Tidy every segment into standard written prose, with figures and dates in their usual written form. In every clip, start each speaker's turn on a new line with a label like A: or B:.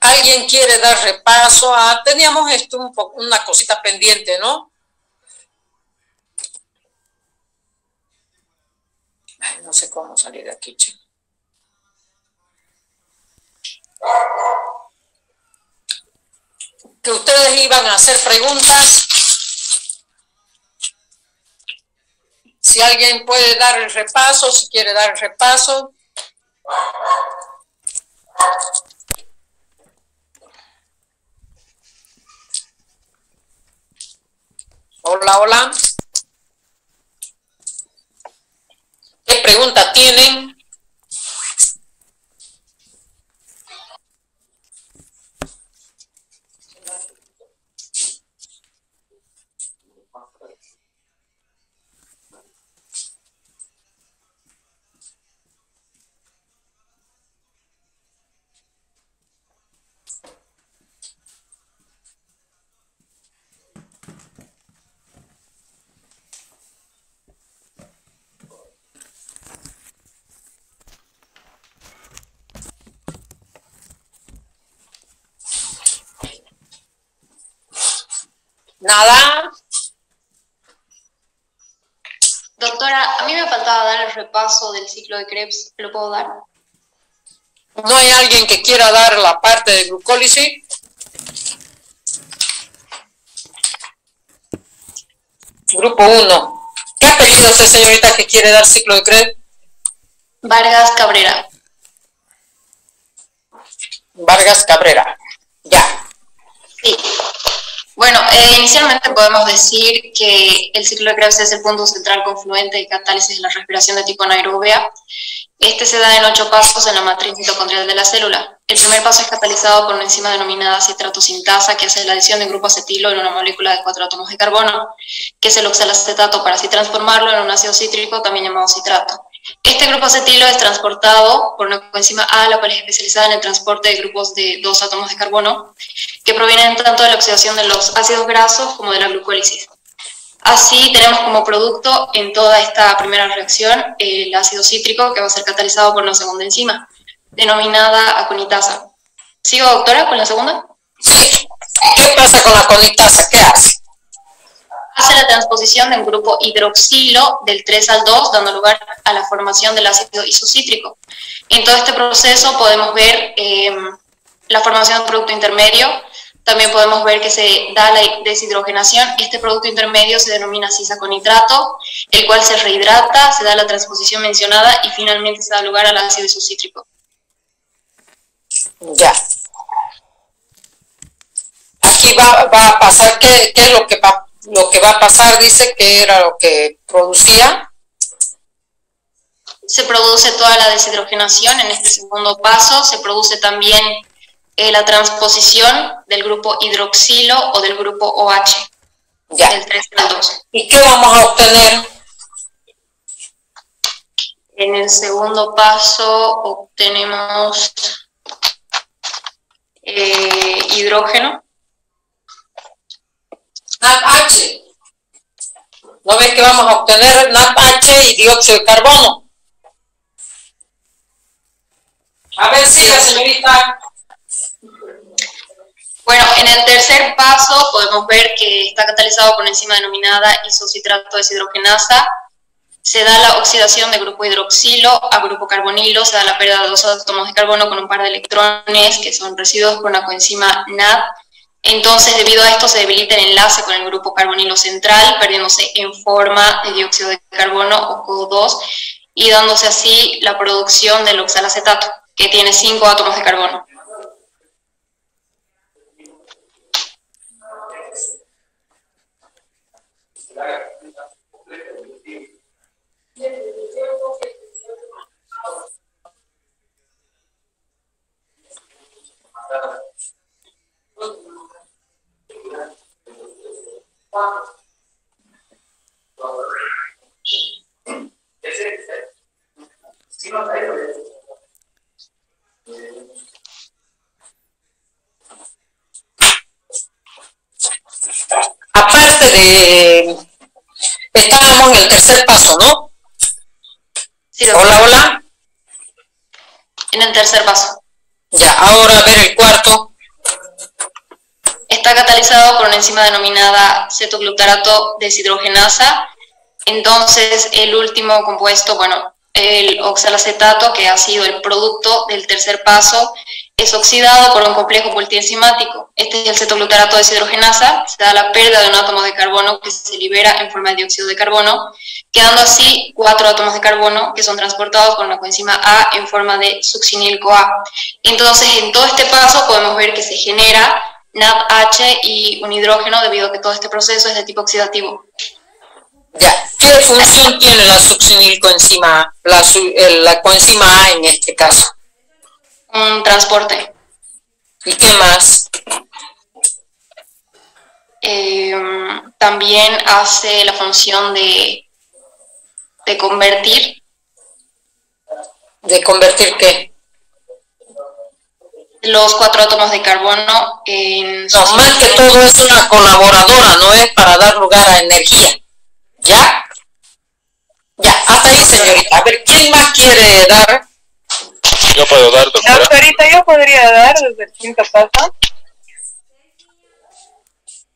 A: ¿Alguien quiere dar repaso? Teníamos esto una cosita pendiente, ¿no? Ay, no sé cómo salir de aquí, chicos. Que ustedes iban a hacer preguntas. Si alguien puede dar el repaso, si quiere dar el repaso. Hola, hola. ¿Qué pregunta tienen? Nada.
B: Doctora, a mí me faltaba dar el repaso del ciclo de Krebs. ¿Lo puedo dar?
A: ¿No hay alguien que quiera dar la parte de glucólisis? Grupo 1. ¿Qué apellido es esa señorita que quiere dar ciclo de Krebs?
B: Vargas Cabrera.
A: Vargas Cabrera. Ya.
B: Sí. Bueno, inicialmente podemos decir que el ciclo de Krebs es el punto central confluente de catálisis de la respiración de tipo anaerobia. Este se da en 8 pasos en la matriz mitocondrial de la célula. El primer paso es catalizado por una enzima denominada citratosintasa que hace la adición de grupo acetilo en una molécula de 4 átomos de carbono, que es el oxalacetato, para así transformarlo en un ácido cítrico también llamado citrato. Este grupo acetilo es transportado por una coenzima A, la cual es especializada en el transporte de grupos de 2 átomos de carbono, que provienen tanto de la oxidación de los ácidos grasos como de la glucólisis. Así tenemos como producto en toda esta primera reacción el ácido cítrico, que va a ser catalizado por una segunda enzima, denominada aconitasa. ¿Sigo, doctora, con la segunda?
A: Sí. ¿Qué pasa con la aconitasa? ¿Qué hace?
B: Hace la transposición de un grupo hidroxilo del 3 al 2, dando lugar a la formación del ácido isocítrico. En todo este proceso podemos ver la formación de un producto intermedio. También podemos ver que se da la deshidrogenación. Este producto intermedio se denomina cisaconitrato, el cual se rehidrata, se da la transposición mencionada y finalmente se da lugar al ácido isocítrico.
A: Ya. Aquí va a pasar, ¿qué es lo que va a pasar? Dice que era lo que producía.
B: Se produce toda la deshidrogenación en este segundo paso. Se produce también la transposición del grupo hidroxilo o del grupo OH,
A: ya.
B: Del 3 al 2.
A: ¿Y qué vamos a obtener?
B: En el segundo paso obtenemos hidrógeno.
A: NADH. ¿No ves que vamos a obtener NADH y dióxido de carbono? A ver, siga, señorita.
B: Bueno, en el tercer paso podemos ver que está catalizado por una enzima denominada isocitrato deshidrogenasa. Se da la oxidación de grupo hidroxilo a grupo carbonilo, se da la pérdida de 2 átomos de carbono con un par de electrones que son residuos por una coenzima NAD. Entonces, debido a esto, se debilita el enlace con el grupo carbonilo central, perdiéndose en forma de dióxido de carbono o CO2 y dándose así la producción del oxalacetato, que tiene 5 átomos de carbono.
A: Aparte de... Estábamos en el tercer paso, ¿no?
B: Sí,
A: hola, hola.
B: En el tercer paso.
A: Ya, ahora a ver el cuarto.
B: está catalizado por una enzima denominada cetoglutarato deshidrogenasa. Entonces, el último compuesto, bueno, el oxalacetato, que ha sido el producto del tercer paso, es oxidado por un complejo multienzimático. Este es el cetoglutarato deshidrogenasa. Se da la pérdida de un átomo de carbono que se libera en forma de dióxido de carbono, quedando así 4 átomos de carbono que son transportados por una coenzima A en forma de succinil-CoA. Entonces, en todo este paso podemos ver que se genera NADH y un hidrógeno, debido a que todo este proceso es de tipo oxidativo.
A: Ya, ¿qué función tiene la succinilcoenzima A? La coenzima A en este caso.
B: Un transporte.
A: ¿Y qué más?
B: También hace la función de convertir.
A: ¿De convertir qué?
B: Los 4 átomos de carbono en...
A: No, más que todo es una colaboradora, no es para dar lugar a energía. ¿Ya? Ya, hasta ahí, señorita. A ver, ¿quién más quiere dar?
C: Yo puedo dar, doctora.
D: Doctorita, yo podría dar desde el quinto paso.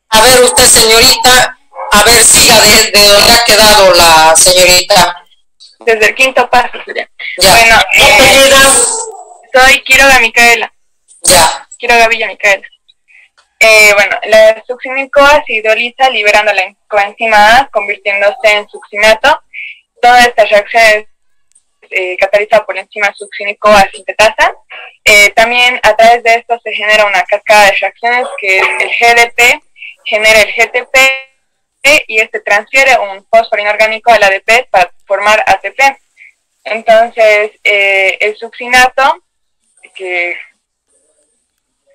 A: A ver, usted, señorita, a ver, siga de donde ha quedado la señorita.
D: Desde el quinto paso sería.
A: Ya.
D: Bueno,
A: apellido.
D: soy Quiroga Micaela.
A: Ya.
D: Quiroga Villa Micaela. Bueno, la succinil-CoA se hidroliza liberando la coenzima A, convirtiéndose en succinato. Toda esta reacción es catalizada por la enzima succinil-CoA sintetasa. También a través de esto se genera una cascada de reacciones que es el GDP, genera el GTP y este transfiere un fósforo inorgánico al ADP para formar ATP. Entonces, el succinato, que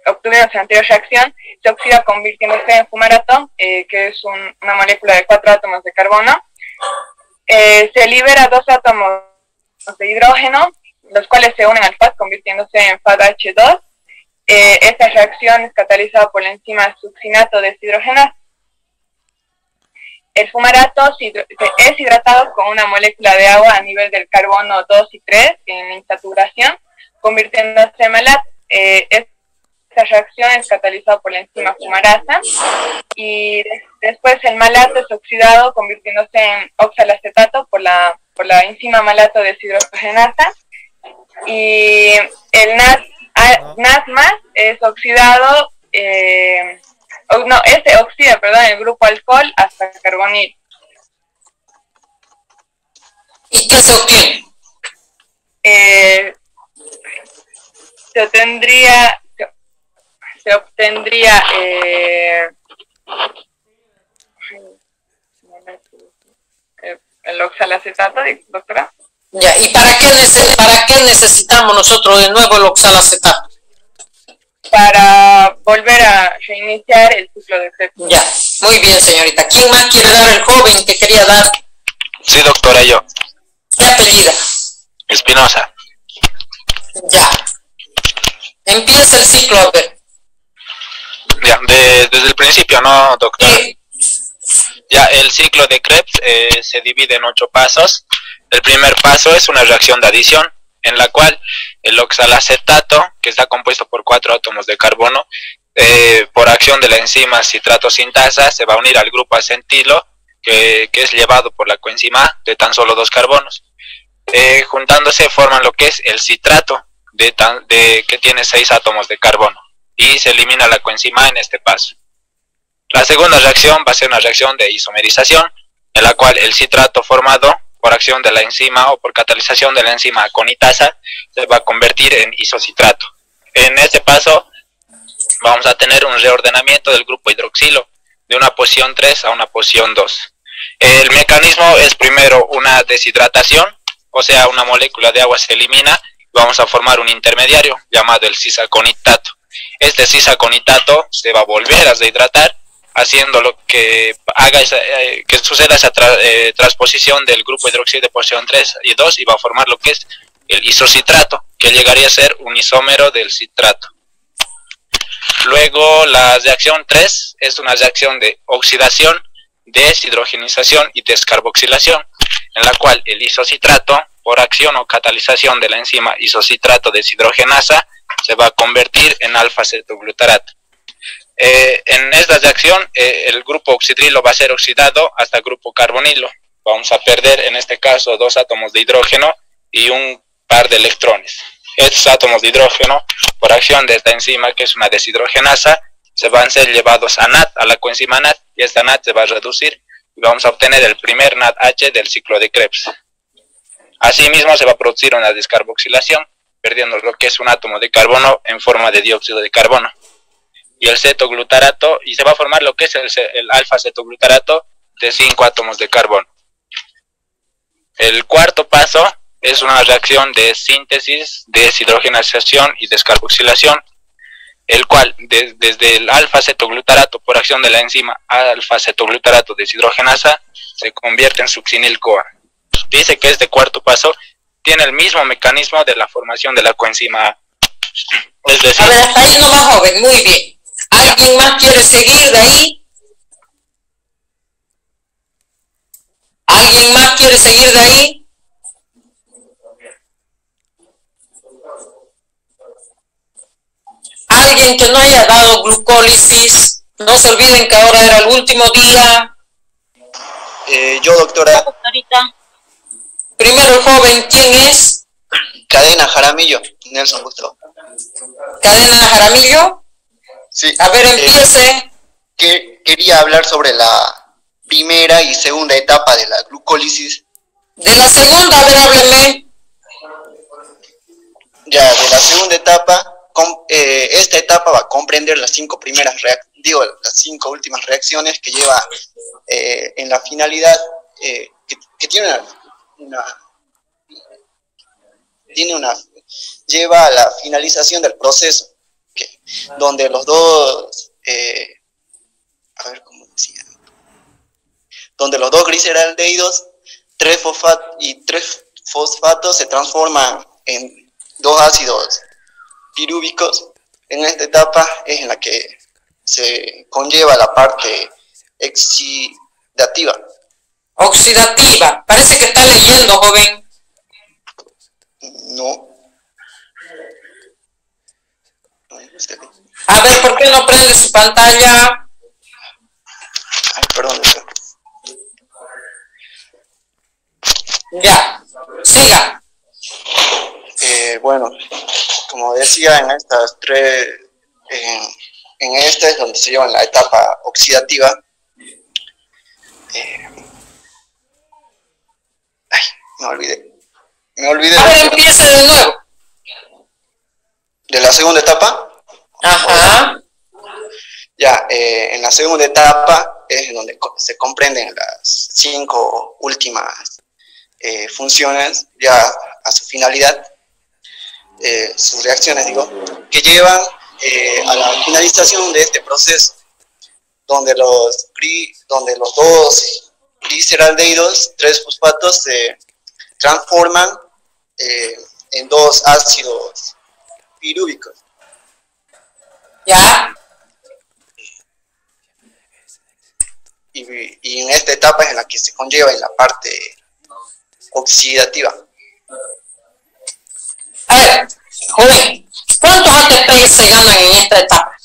D: obtuvimos en la anterior reacción, se oxida convirtiéndose en fumarato, que es una molécula de 4 átomos de carbono. Se libera 2 átomos de hidrógeno, los cuales se unen al FAD convirtiéndose en FADH2. Esta reacción es catalizada por la enzima succinato deshidrogenasa. El fumarato es hidratado con una molécula de agua a nivel del carbono 2 y 3 en insaturación, convirtiéndose en malato. Esta reacción es catalizada por la enzima fumarasa y después el malato es oxidado convirtiéndose en oxalacetato por la enzima malato deshidrogenasa, y el NAD+ es oxidado, oxida, el grupo alcohol hasta carbonil.
A: ¿Y qué se obtiene?
D: Se obtendría el oxalacetato, doctora.
A: Ya, ¿y para qué necesitamos nosotros de nuevo el oxalacetato?
D: Para volver a reiniciar el ciclo de Krebs.
A: Ya, muy bien, señorita. ¿Quién más quiere dar? El joven que quería dar.
C: Sí, doctora, yo.
A: ¿Qué apellida?
C: Espinosa.
A: Ya. Empieza el ciclo, a ver.
C: Ya, desde el principio, ¿no, doctora?
A: Sí.
C: Ya, el ciclo de Krebs se divide en 8 pasos. El primer paso es una reacción de adición, en la cual el oxalacetato, que está compuesto por 4 átomos de carbono, por acción de la enzima citrato sintasa, se va a unir al grupo acetilo, que es llevado por la coenzima A de tan solo 2 carbonos. Juntándose forman lo que es el citrato, que tiene 6 átomos de carbono, y se elimina la coenzima A en este paso. La segunda reacción va a ser una reacción de isomerización, en la cual el citrato formado por acción de la enzima o por catalización de la enzima aconitasa se va a convertir en isocitrato. En este paso vamos a tener un reordenamiento del grupo hidroxilo de una posición 3 a una posición 2. El mecanismo es primero una deshidratación, o sea, una molécula de agua se elimina y vamos a formar un intermediario llamado el cisaconitato. Este cisaconitato se va a volver a deshidratar, haciendo lo que haga que suceda esa transposición del grupo hidroxilo de posición 3 y 2 y va a formar lo que es el isocitrato, que llegaría a ser un isómero del citrato. Luego la reacción 3 es una reacción de oxidación, deshidrogenización y descarboxilación, en la cual el isocitrato, por acción o catalización de la enzima isocitrato deshidrogenasa, se va a convertir en alfa-cetoglutarato. En esta reacción, el grupo oxidrilo va a ser oxidado hasta el grupo carbonilo. Vamos a perder, en este caso, 2 átomos de hidrógeno y un par de electrones. Estos átomos de hidrógeno, por acción de esta enzima, que es una deshidrogenasa, se van a ser llevados a NAD, a la coenzima NAD, y esta NAD se va a reducir y vamos a obtener el primer NADH del ciclo de Krebs. Asimismo, se va a producir una descarboxilación, perdiendo lo que es un átomo de carbono en forma de dióxido de carbono. Y el cetoglutarato, y se va a formar lo que es el alfa-cetoglutarato de 5 átomos de carbono. El cuarto paso es una reacción de síntesis, deshidrogenación y descarboxilación, el cual desde el alfa-cetoglutarato por acción de la enzima alfa-cetoglutarato deshidrogenasa se convierte en succinil-CoA. Dice que este cuarto paso tiene el mismo mecanismo de la formación de la coenzima A. Es decir,
A: a ver, hasta ahí nomás, joven, muy bien. ¿Alguien más quiere seguir de ahí? ¿Alguien más quiere seguir de ahí? Alguien que no haya dado glucólisis, no se olviden que ahora era el último día.
E: Yo, doctora.
B: Doctorita.
A: Primero el joven, ¿quién es?
E: Cadena Jaramillo, Nelson Gustavo.
A: Cadena Jaramillo.
E: Sí.
A: A ver, empiece.
E: Quería hablar sobre la primera y segunda etapa de la glucólisis.
A: De la segunda, a ver, hábleme.
E: Ya, de la segunda etapa, esta etapa va a comprender las 5 primeras las 5 últimas reacciones que lleva en la finalidad, que lleva a la finalización del proceso, donde los dos, donde los dos gliceraldehídos, 3 fosfatos se transforman en 2 ácidos pirúvicos. En esta etapa es en la que se conlleva la parte oxidativa.
A: Oxidativa. Parece que está leyendo, joven.
E: No.
A: A ver, ¿por qué no prende su pantalla?
E: Ay, perdón.
A: Ya, siga.
E: Bueno, como decía, en estas tres, en esta es donde se lleva la etapa oxidativa. Me olvidé.
A: A ver, empiece de nuevo.
E: ¿De la segunda etapa?
A: Ajá.
E: Ya, en la segunda etapa es donde se comprenden las 5 últimas funciones, ya a su finalidad, sus reacciones, que llevan a la finalización de este proceso, donde los 2 gliceraldehídos, 3 fosfatos, se transforman en 2 ácidos pirúvicos.
A: Ya.
E: Y en esta etapa es en la que se conlleva en la parte oxidativa.
A: A ver, joven, ¿cuántos ATP se ganan en esta etapa?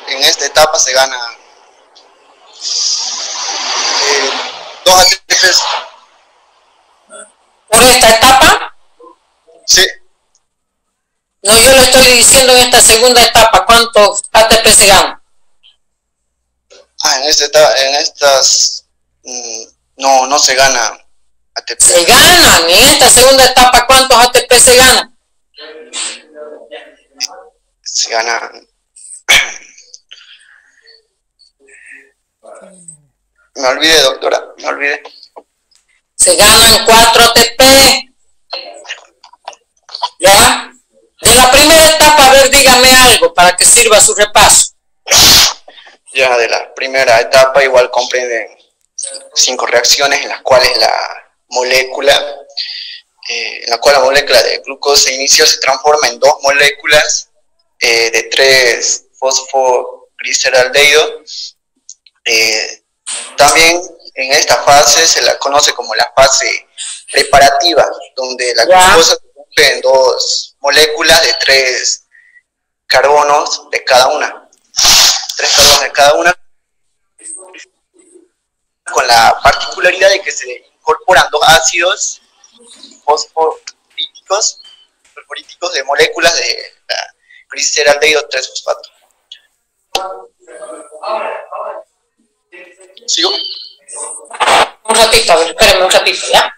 E: En esta etapa se ganan 2 ATPs.
A: ¿Por esta etapa?
E: Sí.
A: No, yo le estoy diciendo en esta segunda etapa, ¿cuántos ATP se ganan?
E: En estas no se gana ATP.
A: Se ganan, en esta segunda etapa, ¿cuántos ATP se ganan?
E: Se ganan. Me olvidé, doctora, me olvidé.
A: Se ganan 4 ATP. ¿Ya? De la primera etapa, a ver, dígame algo para que sirva su repaso.
E: Ya, de la primera etapa igual comprenden 5 reacciones en las cuales la molécula de glucosa inicial se transforma en 2 moléculas de 3 fosfogliceraldehído. También en esta fase se la conoce como la fase preparativa, donde la glucosa se en dos moléculas de 3 carbonos de cada una. 3 carbonos de cada una, con la particularidad de que se incorporan 2 ácidos fosforíticos de moléculas de la gliceraldehído 3-fosfato. ¿Sigo?
A: Un ratito, a ver, espérenme un ratito, ¿ya?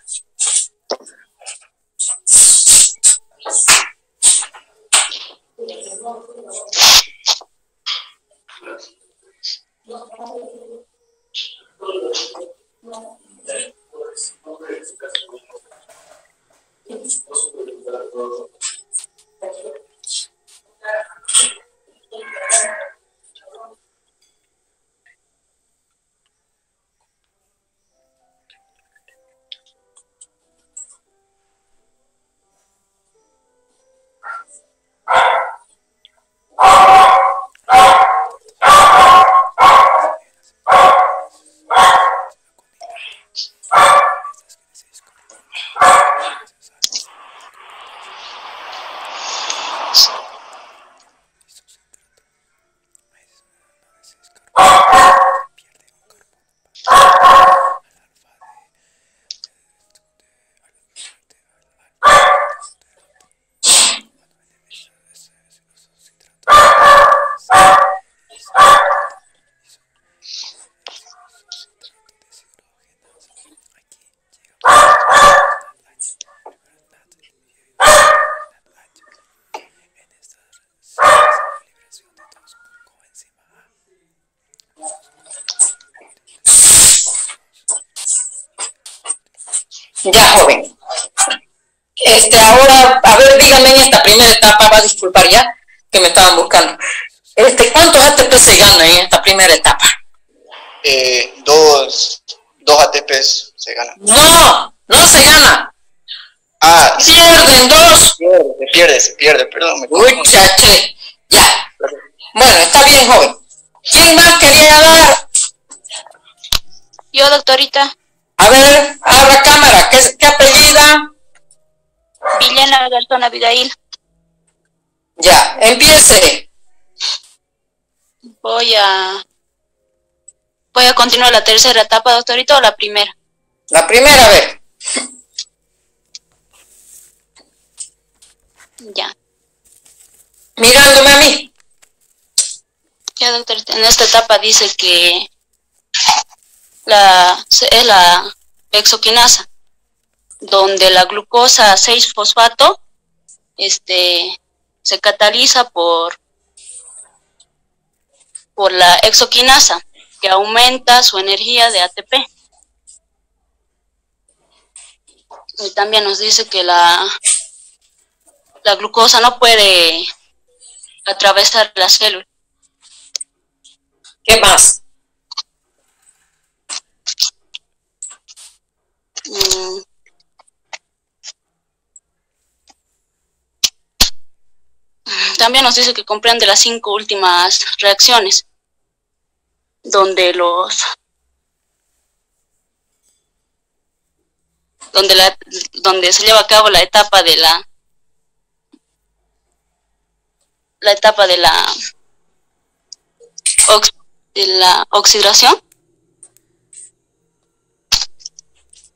A: Ya, joven. Ahora, a ver, dígame en esta primera etapa, va a disculpar ya, que me estaban buscando. ¿Cuántos ATP se ganan en esta primera etapa?
E: 2 ATPs se ganan.
A: No, no se gana.
E: Ah,
A: Pierden 2.
E: Se pierde, perdón.
A: Uy, chache. Ya. Bueno, está bien, joven. ¿Quién más quería dar?
B: Yo, doctorita.
A: A ver, abra cámara. ¿Qué apellida?
B: Villena Garzón Abigail.
A: Ya, empiece.
B: Voy a continuar la tercera etapa, doctorita, o la primera.
A: La primera vez.
B: Ya.
A: Mirándome a mí.
B: Ya, doctorita, en esta etapa dice que es la hexoquinasa, donde la glucosa 6-fosfato se cataliza por la hexoquinasa, que aumenta su energía de ATP. Y también nos dice que la glucosa no puede atravesar la célula.
A: ¿Qué más?
B: También nos dice que comprende las 5 últimas reacciones, donde se lleva a cabo la etapa de la oxidación.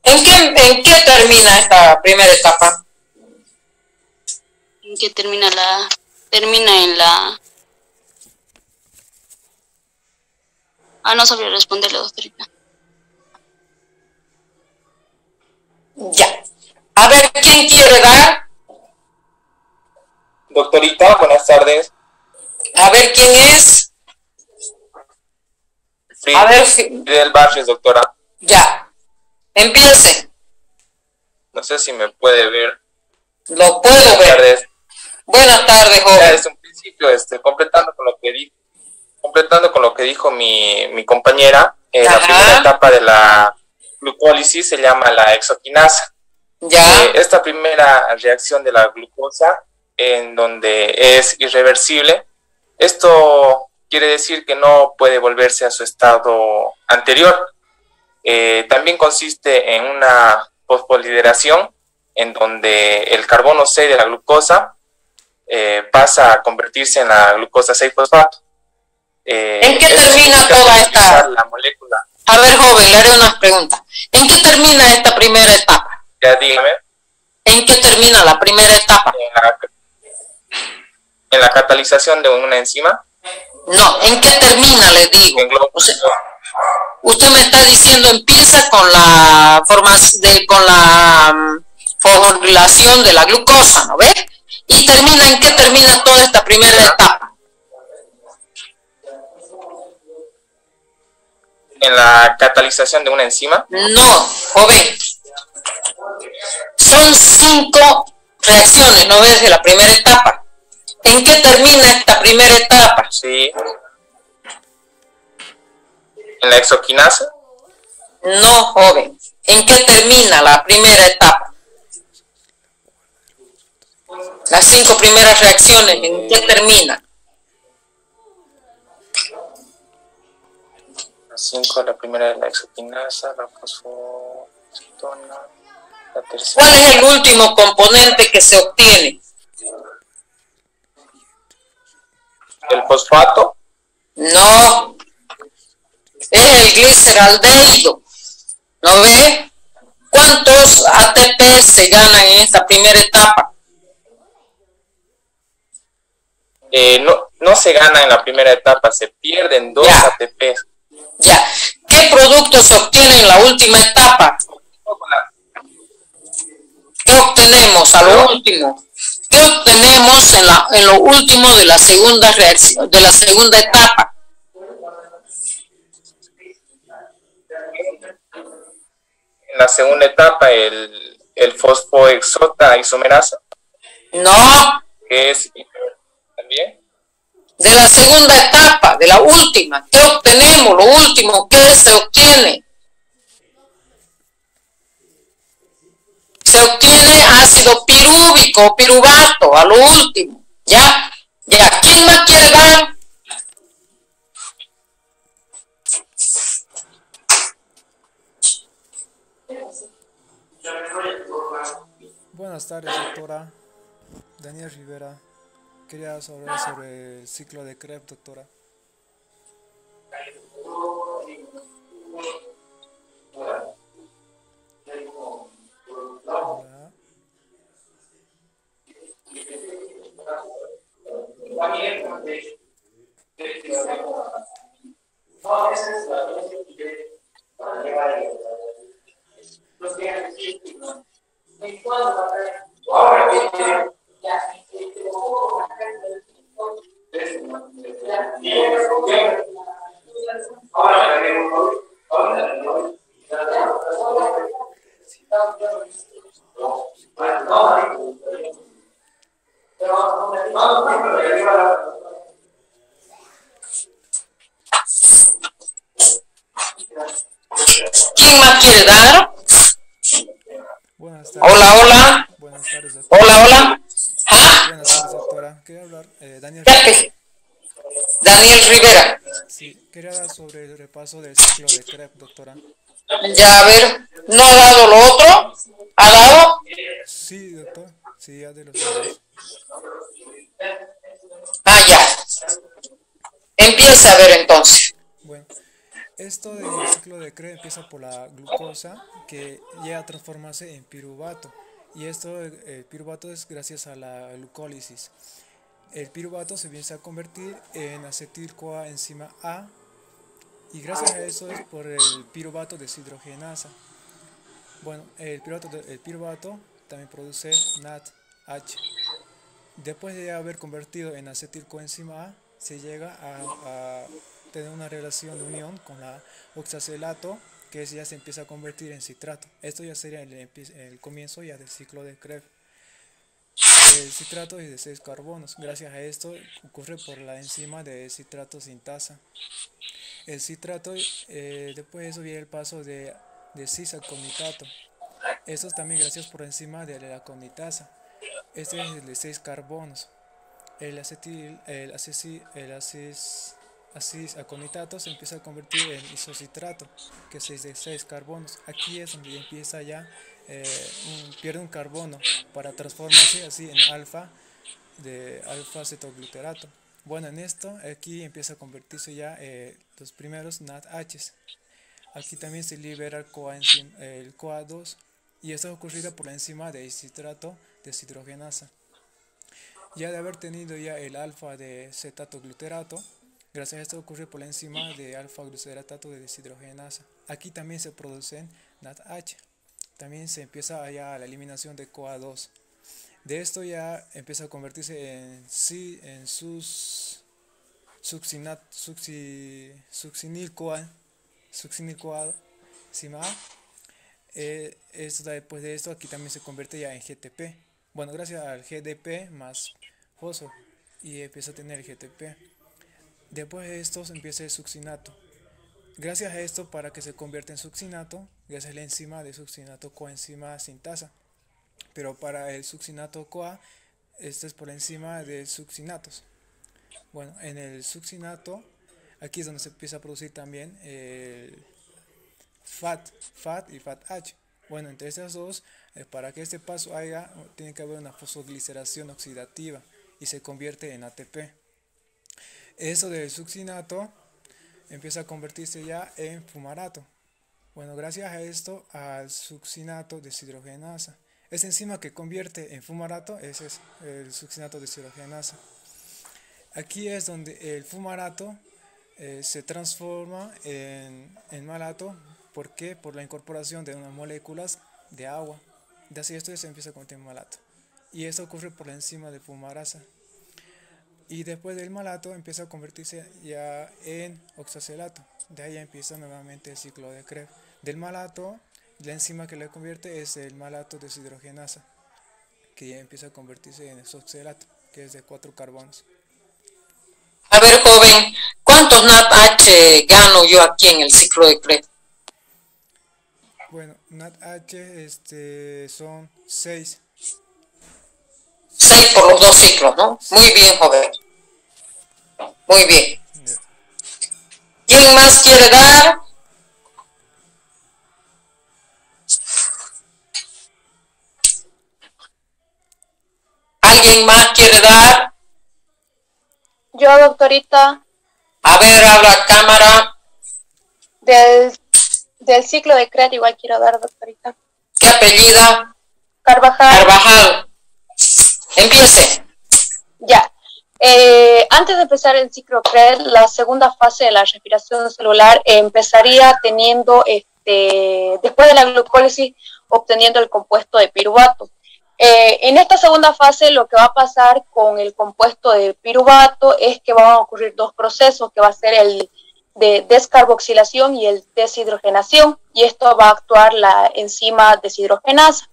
A: ¿En qué termina esta primera etapa?
B: ¿En qué termina termina en la... no sabría responderle, doctorita.
A: Ya. A ver, ¿quién quiere dar?
F: Doctorita, buenas tardes.
A: A ver, ¿quién es?
F: Sí,
A: a ver,
F: del Barrios, doctora.
A: Ya. Empiece.
F: No sé si me puede ver.
A: Lo puedo
F: Buenas
A: ver.
F: tardes.
A: Buenas tardes, joven.
F: Ya desde un principio, completando con lo que dijo mi compañera, la primera etapa de la glucólisis se llama la hexoquinasa.
A: Ya.
F: Esta primera reacción de la glucosa, en donde es irreversible, esto quiere decir que no puede volverse a su estado anterior. También consiste en una fosfolidación, en donde el carbono 6 de la glucosa pasa a convertirse en la glucosa 6-fosfato.
A: ¿En qué termina toda esta?
F: La molécula.
A: A ver, joven, le haré unas preguntas. ¿En qué termina esta primera etapa?
F: Ya dígame.
A: ¿En qué termina la primera etapa?
F: En la catalización de una enzima.
A: No, ¿en qué termina, le digo? O sea, usted me está diciendo empieza con la fosforilación de la glucosa, ¿no ves? ¿Y termina en qué termina toda esta primera etapa?
F: En la catalización de una enzima.
A: No, joven. Son 5 reacciones, ¿no ves? De la primera etapa. ¿En qué termina esta primera etapa?
F: Sí. ¿En la exoquinasa?
A: No, joven. ¿En qué termina la primera etapa? Las 5 primeras reacciones, ¿en qué termina?
F: Las 5, la primera es la exoquinasa, la fosfocetona, la tercera.
A: ¿Cuál es el último componente que se obtiene?
F: ¿El fosfato?
A: No. Es el gliceraldehído. ¿No ve? ¿Cuántos ATP se ganan en esta primera etapa?
F: No se gana en la primera etapa, se pierden 2 ATP.
A: Ya. ¿Qué producto se obtiene en la última etapa? ¿Qué obtenemos a lo último? ¿Qué obtenemos en lo último de la segunda reacción, de la segunda etapa?
F: En la segunda etapa, el fosfoexota isomerasa.
A: No.
F: Que es también.
A: De la segunda etapa, de la última, ¿qué obtenemos? Lo último, ¿qué se obtiene? Se obtiene ácido pirúvico o piruvato, a lo último. ¿Ya? ¿Ya? ¿Quién más quiere dar?
G: Buenas tardes, doctora. Daniel Rivera. Quería hablar sobre el ciclo de Krebs, doctora. Hola.
A: ¿Quién más quiere dar?
G: Buenas tardes.
A: Hola, hola.
G: Buenas tardes, doctora.
A: Hola, hola. ¿Ah?
G: Buenas tardes, doctora. Quería hablar, Daniel
A: Ya
G: Rivera.
A: que- Daniel Rivera.
G: Sí, quería hablar sobre el repaso del ciclo de Krebs, doctora.
A: Ya, a ver, ¿no ha dado lo otro? ¿Ha dado?
G: Sí, doctor. Sí, ya de los dos.
A: Ah, ya. Empieza a ver entonces.
G: Bueno, esto del ciclo de Krebs empieza por la glucosa que llega a transformarse en piruvato. Y esto, el piruvato es gracias a la glucólisis. El piruvato se empieza a convertir en acetil-CoA enzima A. Y gracias a eso es por el piruvato deshidrogenasa. Bueno, el piruvato también produce NADH. Después de haber convertido en acetil-coenzima A, se llega a tener una relación de unión con la oxacelato, que ya se empieza a convertir en citrato. Esto ya sería el comienzo ya del ciclo de Krebs. El citrato es de 6 carbonos. Gracias a esto ocurre por la enzima de citrato sintasa. El citrato, después de eso viene el paso de cis-aconitato. Esto es también gracias por la enzima de la aconitasa. Este es el de 6 carbonos. El aconitato se empieza a convertir en isocitrato, que es de 6 carbonos. Aquí es donde empieza ya pierde un carbono para transformarse así en alfa de alfa cetogluterato. Bueno, en esto aquí empieza a convertirse ya los primeros NADHs. Aquí también se libera el CoA2 y esto es ocurrido por la enzima de citrato deshidrogenasa. Ya de haber tenido ya el alfa de cetatogluterato, gracias a esto ocurre por la enzima de alfa gluceratato de deshidrogenasa. Aquí también se producen NADH. También se empieza ya la eliminación de CoA2. De esto ya empieza a convertirse en succinil-CoA, enzima A. Después de esto aquí también se convierte ya en GTP. Bueno, gracias al GDP más fosfo y empieza a tener GTP. Después de esto empieza el succinato. Gracias a esto, para que se convierta en succinato, gracias a la enzima de succinato coenzima sintasa. Pero para el succinato CoA, esto es por la enzima de succinatos. Bueno, en el succinato, aquí es donde se empieza a producir también el FAT y FATH. Bueno, entre estas dos, para que este paso haya, tiene que haber una fosfogliceración oxidativa y se convierte en ATP. Eso del succinato empieza a convertirse ya en fumarato. Bueno, gracias a esto, al succinato deshidrogenasa. Esa enzima que convierte en fumarato, ese es el succinato deshidrogenasa. Aquí es donde el fumarato se transforma en malato. ¿Por qué? Por la incorporación de unas moléculas de agua. De así esto se empieza a convertir en malato. Y eso ocurre por la enzima de fumarasa. Y después del malato empieza a convertirse ya en oxacelato. De ahí empieza nuevamente el ciclo de Krebs. Del malato, la enzima que le convierte es el malato deshidrogenasa, que ya empieza a convertirse en oxalato, que es de 4 carbonos.
A: A ver, joven, ¿cuántos NADH gano yo aquí en el ciclo de Krebs?
G: Bueno, NADH son 6.
A: 6 por los 2 ciclos, ¿no? Muy bien, joven. Muy bien. ¿Quién más quiere dar? ¿Alguien más quiere dar?
H: Yo, doctorita.
A: A ver, habla cámara.
H: Del ciclo de Krebs igual quiero dar, doctorita.
A: ¿Qué apellida?
H: Carvajal.
A: Carvajal. Empiece.
H: Ya. Antes de empezar el ciclo Krebs, la segunda fase de la respiración celular empezaría teniendo, después de la glucólisis, obteniendo el compuesto de piruvato. En esta segunda fase lo que va a pasar con el compuesto de piruvato es que van a ocurrir dos procesos, que va a ser el de descarboxilación y el deshidrogenación, y esto va a actuar la enzima deshidrogenasa.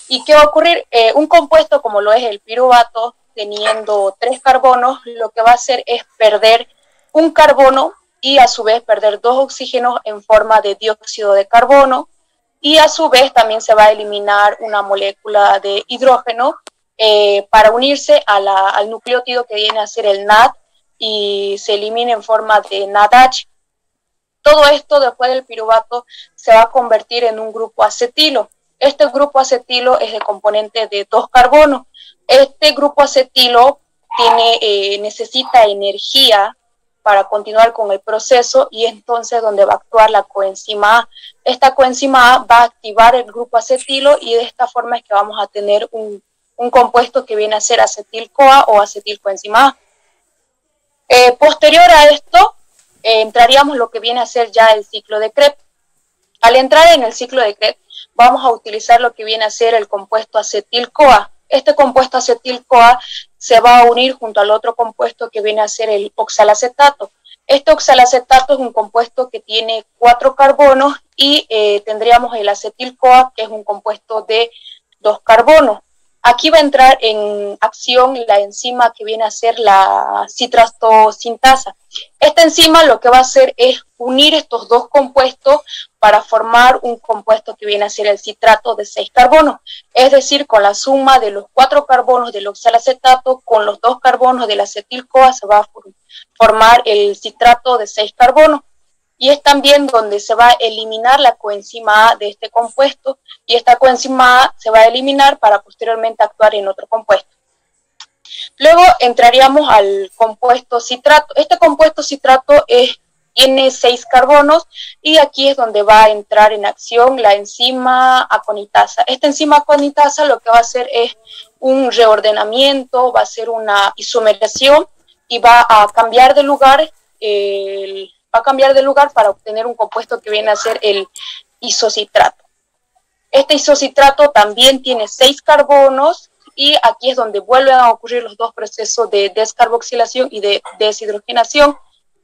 H: ¿Y qué va a ocurrir? Un compuesto como lo es el piruvato, teniendo 3 carbonos, lo que va a hacer es perder un carbono y a su vez perder 2 oxígenos en forma de dióxido de carbono, y a su vez también se va a eliminar una molécula de hidrógeno para unirse al nucleótido que viene a ser el NAD y se elimina en forma de NADH. Todo esto después del piruvato se va a convertir en un grupo acetilo. Este grupo acetilo es de componente de 2 carbonos. Este grupo acetilo necesita energía para continuar con el proceso, y entonces donde va a actuar la coenzima A. Esta coenzima A va a activar el grupo acetilo y de esta forma es que vamos a tener un compuesto que viene a ser acetil-CoA o acetil-coenzima A. Posterior a esto, entraríamos lo que viene a ser ya el ciclo de Krebs. Al entrar en el ciclo de Krebs, vamos a utilizar lo que viene a ser el compuesto acetil-CoA. Este compuesto acetil-CoA se va a unir junto al otro compuesto que viene a ser el oxalacetato. Este oxalacetato es un compuesto que tiene 4 carbonos y tendríamos el acetil-CoA, que es un compuesto de 2 carbonos. Aquí va a entrar en acción la enzima que viene a ser la citrastosintasa. Esta enzima lo que va a hacer es unir estos 2 compuestos para formar un compuesto que viene a ser el citrato de 6 carbonos. Es decir, con la suma de los 4 carbonos del oxalacetato con los 2 carbonos del acetil-CoA se va a formar el citrato de 6 carbonos. y es también donde se va a eliminar la coenzima A de este compuesto, y esta coenzima A se va a eliminar para posteriormente actuar en otro compuesto. Luego entraríamos al compuesto citrato. Este compuesto citrato tiene 6 carbonos, y aquí es donde va a entrar en acción la enzima aconitasa. Esta enzima aconitasa lo que va a hacer es un reordenamiento, va a hacer una isomeración y va a cambiar de lugar, para obtener un compuesto que viene a ser el isocitrato. Este isocitrato también tiene 6 carbonos, y aquí es donde vuelven a ocurrir los dos procesos de descarboxilación y de deshidrogenación,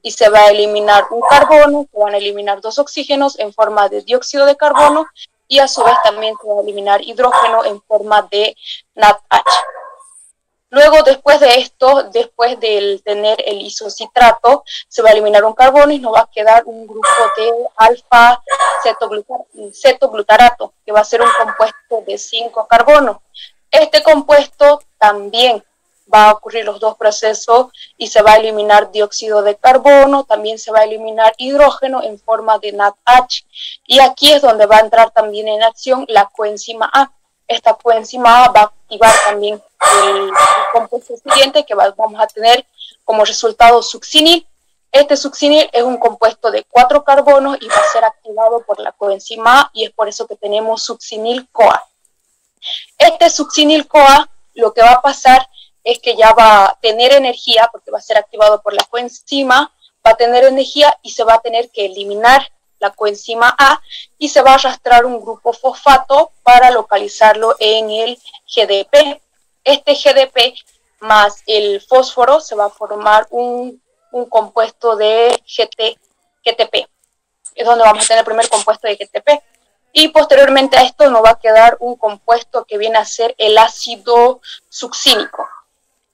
H: y se va a eliminar un carbono, se van a eliminar 2 oxígenos en forma de dióxido de carbono, y a su vez también se va a eliminar hidrógeno en forma de NADH. Luego, después de esto, después de tener el isocitrato, se va a eliminar un carbono y nos va a quedar un grupo de alfa cetoglutarato, que va a ser un compuesto de 5 carbonos. Este compuesto también va a ocurrir los dos procesos y se va a eliminar dióxido de carbono, también se va a eliminar hidrógeno en forma de NADH, y aquí es donde va a entrar también en acción la coenzima A. Esta coenzima A va a activar también el compuesto siguiente, que vamos a tener como resultado succinil. Este succinil es un compuesto de 4 carbonos y va a ser activado por la coenzima A, y es por eso que tenemos succinil-CoA. Este succinil-CoA lo que va a pasar es que ya va a tener energía, porque va a ser activado por la coenzima, va a tener energía y se va a tener que eliminar la coenzima A, y se va a arrastrar un grupo fosfato para localizarlo en el GDP. Este GDP más el fósforo se va a formar un compuesto de GTP. Es donde vamos a tener el primer compuesto de GTP. Y posteriormente a esto nos va a quedar un compuesto que viene a ser el ácido succínico.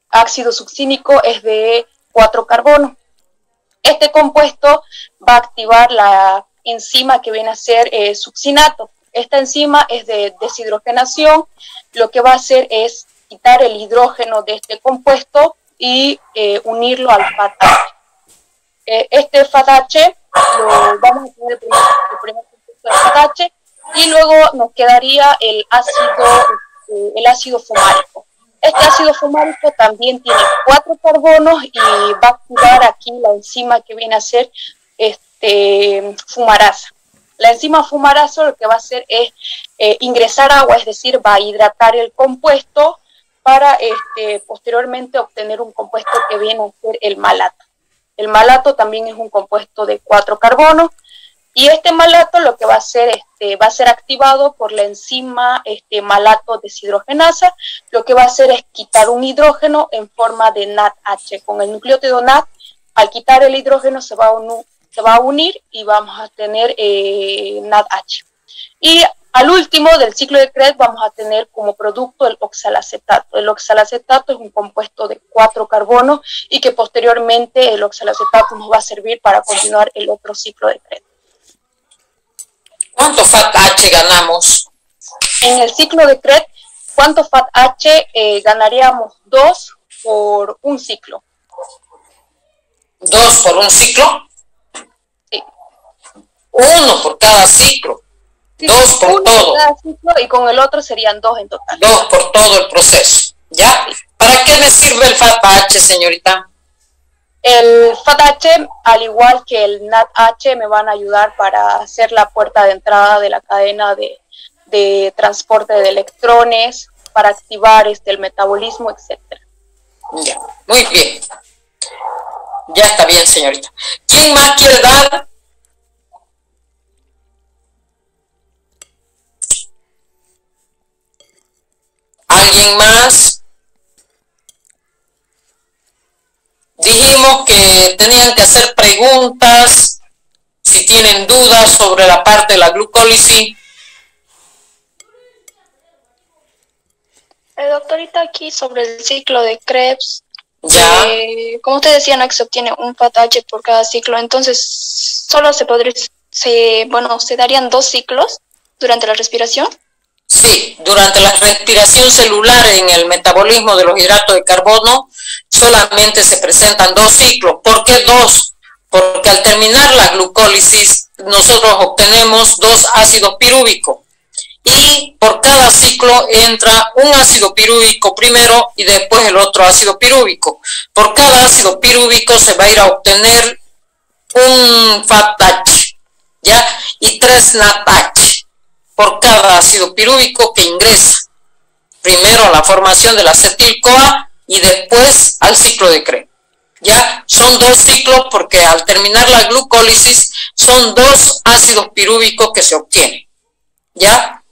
H: Ácido succínico es de 4 carbonos. Este compuesto va a activar la enzima que viene a ser succinato. Esta enzima es de deshidrogenación. Lo que va a hacer es quitar el hidrógeno de este compuesto y unirlo al FAT-H. Este FAT-H lo vamos a tener el primer compuesto de FAT-H, y luego nos quedaría el ácido fumárico. Este ácido fumárico también tiene 4 carbonos y va a activar aquí la enzima que viene a ser fumarasa. La enzima fumarasa lo que va a hacer es ingresar agua, es decir, va a hidratar el compuesto para posteriormente obtener un compuesto que viene a ser el malato. El malato también es un compuesto de 4 carbonos, y este malato lo que va a hacer va a ser activado por la enzima malato deshidrogenasa. Lo que va a hacer es quitar un hidrógeno en forma de NADH. Con el nucleótido NAD, al quitar el hidrógeno se va a unir y vamos a tener NADH. Y al último del ciclo de Krebs vamos a tener como producto el oxalacetato. El oxalacetato es un compuesto de 4 carbonos y que posteriormente el oxalacetato nos va a servir para continuar el otro ciclo de Krebs.
A: ¿Cuánto FAT-H ganamos?
H: En el ciclo de Krebs, ¿cuánto FAT-H ganaríamos? 2 por un ciclo.
A: ¿2 por un ciclo?
H: Sí.
A: 1 por cada ciclo.
H: Sí,
A: 2 por todo.
H: Por cada ciclo, y con el otro serían 2 en total.
A: 2 por todo el proceso. ¿Ya? ¿Para qué me sirve el FAT-H, señorita?
H: El FAT-H, al igual que el NAD-H, me van a ayudar para hacer la puerta de entrada de la cadena de transporte de electrones, para activar el metabolismo, etc.
A: Ya, muy bien. Ya está bien, señorita. ¿Quién más quiere dar? ¿Alguien más? Dijimos que tenían que hacer preguntas si tienen dudas sobre la parte de la glucólisis.
B: Doctorita, aquí sobre el ciclo de Krebs,
A: Ya.
B: como usted decía, no, que se obtiene un FAT-H por cada ciclo, entonces solo se darían 2 ciclos durante la respiración.
A: Sí, durante la respiración celular en el metabolismo de los hidratos de carbono solamente se presentan 2 ciclos. ¿Por qué 2? porque al terminar la glucólisis nosotros obtenemos 2 ácidos pirúvicos y por cada ciclo entra un ácido pirúvico primero y después el otro ácido pirúvico. Por cada ácido pirúvico se va a ir a obtener un FATH, ¿ya? Y 3 NADH por cada ácido pirúvico que ingresa primero a la formación de la acetil-CoA y después al ciclo de Krebs. Ya son 2 ciclos porque al terminar la glucólisis son 2 ácidos pirúvicos que se obtienen. ¿Ya?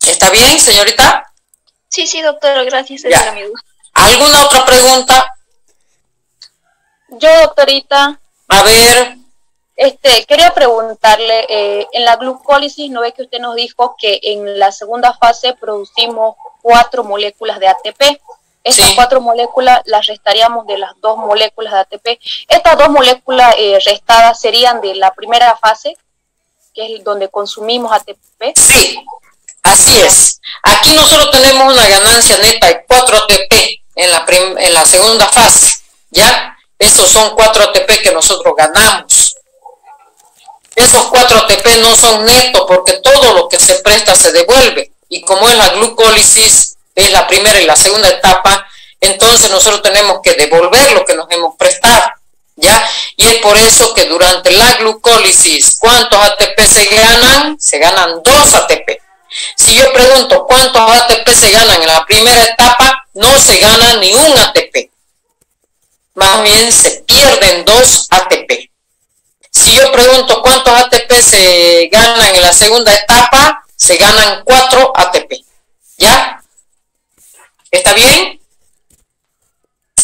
A: ¿Está bien, señorita?
H: Sí, sí, doctora, gracias.
A: Ya.
H: Esa era mi duda.
A: ¿Alguna otra pregunta?
H: Yo, doctorita,
A: A ver,
H: quería preguntarle, en la glucólisis, ¿no ve que usted nos dijo que en la segunda fase producimos 4 moléculas de ATP? Estas
A: Sí.
H: 4 moléculas las restaríamos de las 2 moléculas de ATP. Estas 2 moléculas restadas serían de la primera fase, que es donde consumimos ATP.
A: sí, así es. Aquí nosotros tenemos una ganancia neta de 4 ATP en la segunda fase, ¿ya? Esos son 4 ATP que nosotros ganamos. Esos 4 ATP no son netos porque todo lo que se presta se devuelve. Y como es la glucólisis, es la primera y la segunda etapa, entonces nosotros tenemos que devolver lo que nos hemos prestado, ¿ya? Y es por eso que durante la glucólisis, ¿cuántos ATP se ganan? Se ganan 2 ATP. Si yo pregunto cuántos ATP se ganan en la primera etapa, no se gana ni un ATP. Más bien se pierden 2 ATP. Si yo pregunto cuántos ATP se ganan en la segunda etapa, se ganan 4 ATP. ¿Ya? ¿Está bien?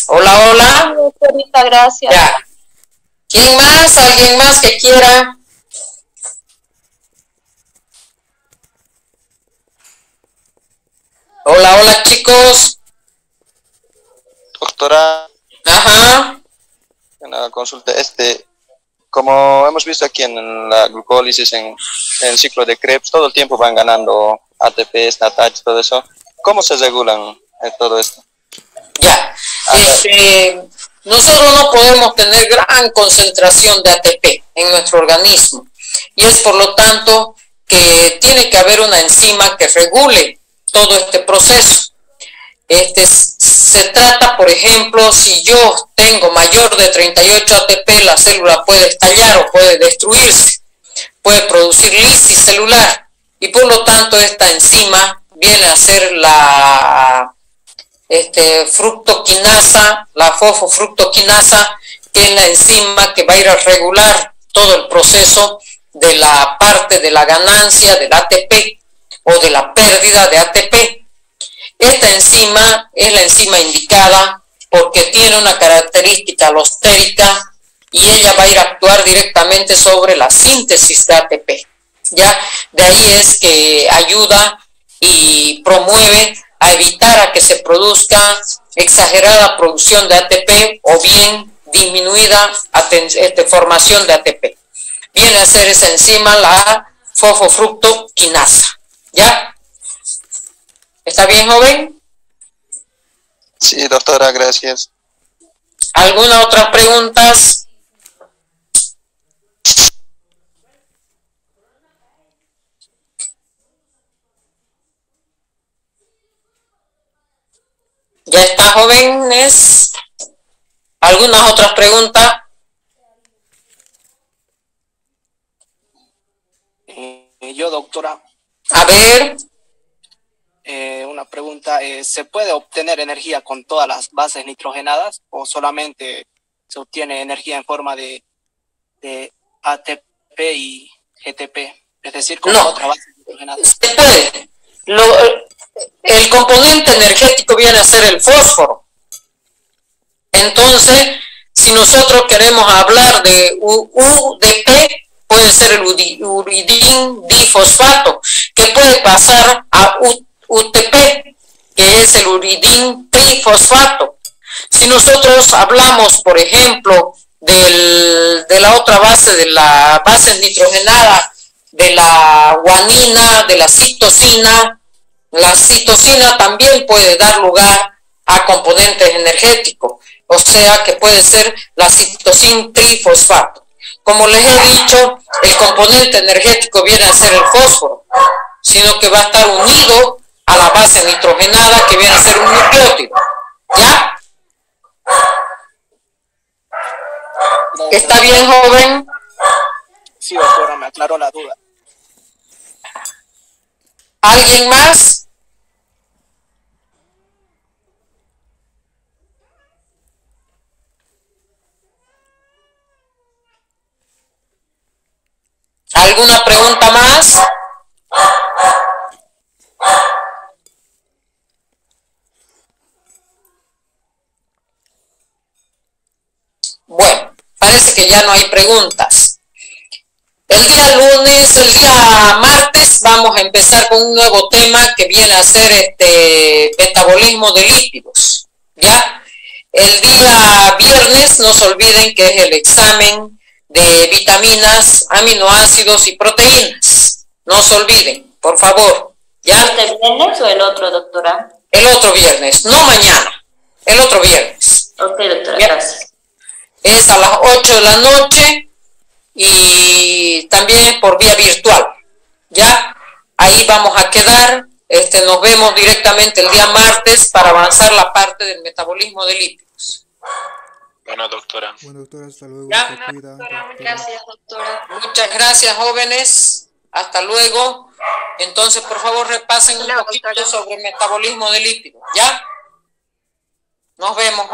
A: Hola, hola.
H: Doctorita, gracias.
A: Ya. ¿Quién más? ¿Alguien más que quiera? Hola, hola, chicos.
E: Doctora,
A: Ajá.
E: una consulta. Como hemos visto aquí en la glucólisis, en el ciclo de Krebs, todo el tiempo van ganando ATP, NADH, todo eso. ¿Cómo se regulan todo esto?
A: Ya. Nosotros no podemos tener gran concentración de ATP en nuestro organismo y es por lo tanto que tiene que haber una enzima que regule todo este proceso. Se trata, por ejemplo, si yo tengo mayor de 38 ATP, la célula puede estallar o puede destruirse, puede producir lisis celular y por lo tanto esta enzima viene a ser la fructoquinasa, la fosfofructoquinasa, que es la enzima que va a ir a regular todo el proceso de la parte de la ganancia del ATP o de la pérdida de ATP. Esta enzima es la enzima indicada porque tiene una característica alostérica y ella va a ir a actuar directamente sobre la síntesis de ATP. ¿Ya? De ahí es que ayuda y promueve a evitar a que se produzca exagerada producción de ATP o bien disminuida formación de ATP. Viene a ser esa enzima la fosfofructoquinasa. ¿Ya? ¿Está bien, joven?
E: Sí, doctora, gracias.
A: ¿Alguna otra preguntas? ¿Ya está, jóvenes? ¿Algunas otras preguntas?
I: Yo, doctora,
A: A ver,
I: una pregunta, ¿se puede obtener energía con todas las bases nitrogenadas o solamente se obtiene energía en forma de ATP y GTP? Es decir, con
A: No.
I: otras bases nitrogenadas.
A: se puede. El componente energético viene a ser el fósforo. Entonces, si nosotros queremos hablar de UDP, puede ser el uridín difosfato, que puede pasar a UTP, que es el uridín trifosfato. Si nosotros hablamos, por ejemplo, de la otra base, de la base nitrogenada, de la guanina, de la citosina también puede dar lugar a componentes energéticos. o sea que puede ser la citosina trifosfato. Como les he dicho, el componente energético viene a ser el fósforo, sino que va a estar unido a la base nitrogenada, que viene a ser un nucleótido. ¿Ya? ¿Está bien, joven?
I: Sí, doctora, me aclaró la duda.
A: ¿Alguien más? ¿Alguna pregunta más? Bueno, parece que ya no hay preguntas. El día lunes, el día martes, vamos a empezar con un nuevo tema que viene a ser metabolismo de lípidos. ¿Ya? El día viernes, no se olviden que es el examen de vitaminas, aminoácidos y proteínas. No se olviden, por favor. ¿Ya?
J: ¿Este viernes o el otro, doctora?
A: El otro viernes, no mañana. El otro viernes.
J: Ok, doctora,
A: ¿Ya?
J: gracias.
A: Es a las 8 de la noche y también por vía virtual. ¿Ya? Ahí vamos a quedar. Nos vemos directamente el día martes para avanzar la parte del metabolismo de lípidos.
C: Bueno, doctora.
G: Bueno, doctora, hasta luego.
A: ¿Ya?
G: Se cuida,
B: Doctora, gracias, doctora.
A: Muchas gracias, jóvenes. Hasta luego. Entonces, por favor, repasen un poquito sobre el metabolismo de lípidos. ¿Ya? Nos vemos.